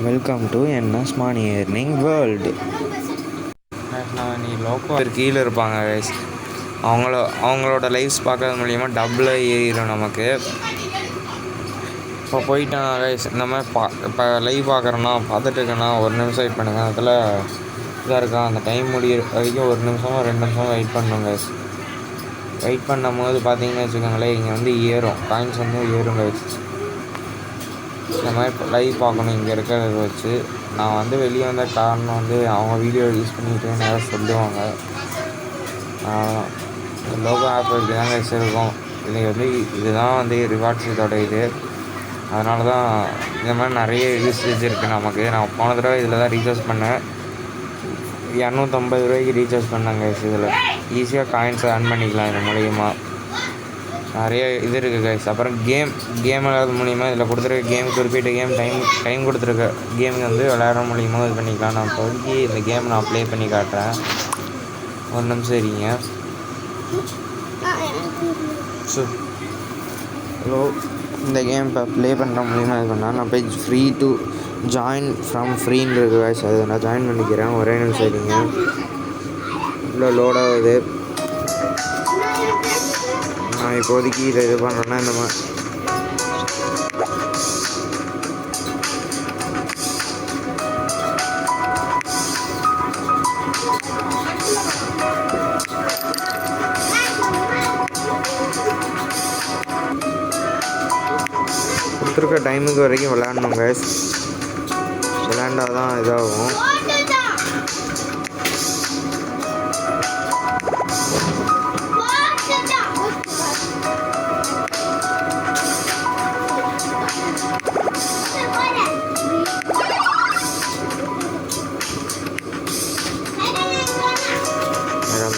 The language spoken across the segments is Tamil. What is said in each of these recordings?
Welcome to NS money earning world. நான் நீ லோக்கோ கீழே இருப்பாங்க கைஸ். அவங்களோட லைவ்ஸ் பார்க்கறது மூலிமா டபுள் ஏறிடும் நமக்கு. இப்போ போயிட்டான் கைஸ். இந்த மாதிரி இப்போ லைவ் பார்க்குறேன்னா பார்த்துட்டு இருக்கேன்னா 1 நிமிஷம் வெயிட் பண்ணுங்கள். அதில் இதாக இருக்கா அந்த டைம் முடிகிற வரைக்கும் 1 நிமிஷமோ 2 நிமிஷமோ வெயிட் பண்ணணும் கைஸ். வெயிட் பண்ணும்போது பார்த்தீங்கன்னு வச்சுக்கோங்களேன், இங்கே வந்து ஏறும் காயின்ஸ் வந்து ஏறும் கைஸ். இந்த மாதிரி லைவ் பார்க்கணும் இங்கே இருக்கிறத வச்சு. நான் வந்து வெளியே வந்த காரணம் வந்து அவங்க வீடியோ யூஸ் பண்ணிட்டு நிறையா சொல்லுவாங்க. லோகோ ஆப் இப்படி தாங்க வச்சுருக்கோம். இது வந்து இதுதான் வந்து ரிவார்ட்ஸ் இதோட இது. அதனால தான் இந்த மாதிரி நிறைய யூசேஜ் இருக்குது நமக்கு. நான் போன தடவை இதில் தான் ரீசார்ஜ் பண்ணேன். 250 ரூபாய்க்கு ரீசார்ஜ் பண்ணாங்க கைஸ். இதில் ஈஸியாக காயின்ஸை earn பண்ணிக்கலாம் இது மூலிமா. நிறைய இது இருக்குது கைஸ். அப்புறம் கேம் விளையாடுறது மூலிமா இதில் கொடுத்துருக்க கேம் குறிப்பிட்ட கேம் டைம் கொடுத்துருக்க கேம் வந்து விளையாடுற மூலிமா இது பண்ணிக்கலாம். நான் இப்போதைக்கு இந்த கேம் நான் ப்ளே பண்ணி காட்டுறேன். 1 நிமிஷம் இருங்க. ஹலோ, இந்த கேம் இப்போ ப்ளே பண்ணுற மூலிமா இது பண்ணால் நான் போய் ஃப்ரீ டு ஜாயின் ஃப்ரம் ஃப்ரீன்னு இருக்குது கைஸ். அது நான் ஜாயின் பண்ணிக்கிறேன். ஒரே நிமிஷம் இருங்க. இவ்வளோ லோட் ஆகுது. நான் இப்போதைக்கு இதை இது பண்ணுறேன்னா இந்த மாதிரி கொடுத்துருக்க டைமுக்கு வரைக்கும் விளையாடணும் கைஸ். விளையாண்டால் தான் இதாகும்.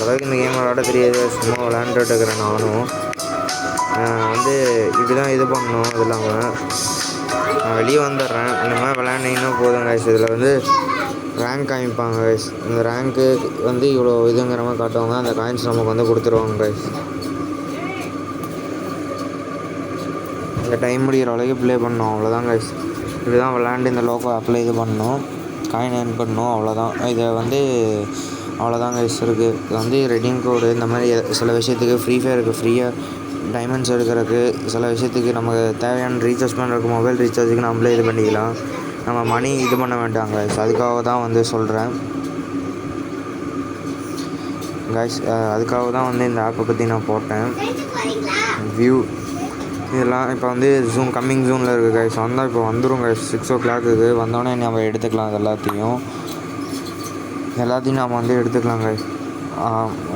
அந்தளவுக்கு இந்த கேம் விளையாட தெரியாது. சும்மா விளையாண்டுட்டு இருக்கிறேன் நானும். வந்து இப்படி தான் இது பண்ணணும். அது இல்லாமல் நான் வெளியே வந்துடுறேன். இந்த மாதிரி விளையாண்டிங்கன்னா போதும் கைஸ். இதில் வந்து ரேங்க் காமிப்பாங்க கைஸ். இந்த ரேங்க்கு வந்து இவ்வளோ இதுங்கிற மாதிரி காட்டுவாங்க. அந்த காயின்ஸ் நமக்கு வந்து கொடுத்துருவாங்க கைஸ். இந்த டைம் முடிகிற அளவுக்கு ப்ளே பண்ணணும், அவ்வளோதான் கைஸ். இப்படி தான் விளையாண்டு இந்த லோக்கோ ஆப்பில் இது பண்ணணும், காயின் ஏர்ன் பண்ணணும், அவ்வளோதான். இதை வந்து அவ்வளோதான் கைஸ் இருக்குது. இது வந்து ரெடீம் கோடு இந்த மாதிரி சில விஷயத்துக்கு ஃப்ரீ ஃபயருக்கு ஃப்ரீயாக டைமண்ட்ஸ் எடுக்கிறதுக்கு, சில விஷயத்துக்கு நமக்கு தேவையான ரீசார்ஜ் பண்ணுறதுக்கு, மொபைல் ரீசார்ஜுக்கு நம்மளே இது பண்ணிக்கலாம். நம்ம மணி இது பண்ண வேண்டாம் கைஸ். அதுக்காக தான் வந்து சொல்கிறேன் கைஸ். அதுக்காக தான் வந்து இந்த ஆப்பை பற்றி நான் போட்டேன். வியூ இதெல்லாம் இப்போ வந்து கம்மிங் ஜூனில் இருக்குது கைஸ். வந்தால் இப்போ வந்துடும் கைஸ். 6 o'clock வந்தோடனே நம்ம எடுத்துக்கலாம். அது எல்லாத்தையும் நம்ம வந்து எடுத்துக்கலாம் கைஸ்.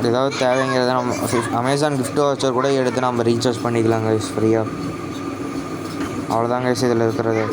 ஏதாவது தேவைங்கிறத நம்ம அமேசான் கிஃப்ட் வவுச்சர் கூட எடுத்து நம்ம ரீசார்ஜ் பண்ணிக்கலாம் கைஸ் ஃப்ரீயாக. அவ்வளோதான் கைஸ் இதில் இருக்கிறது.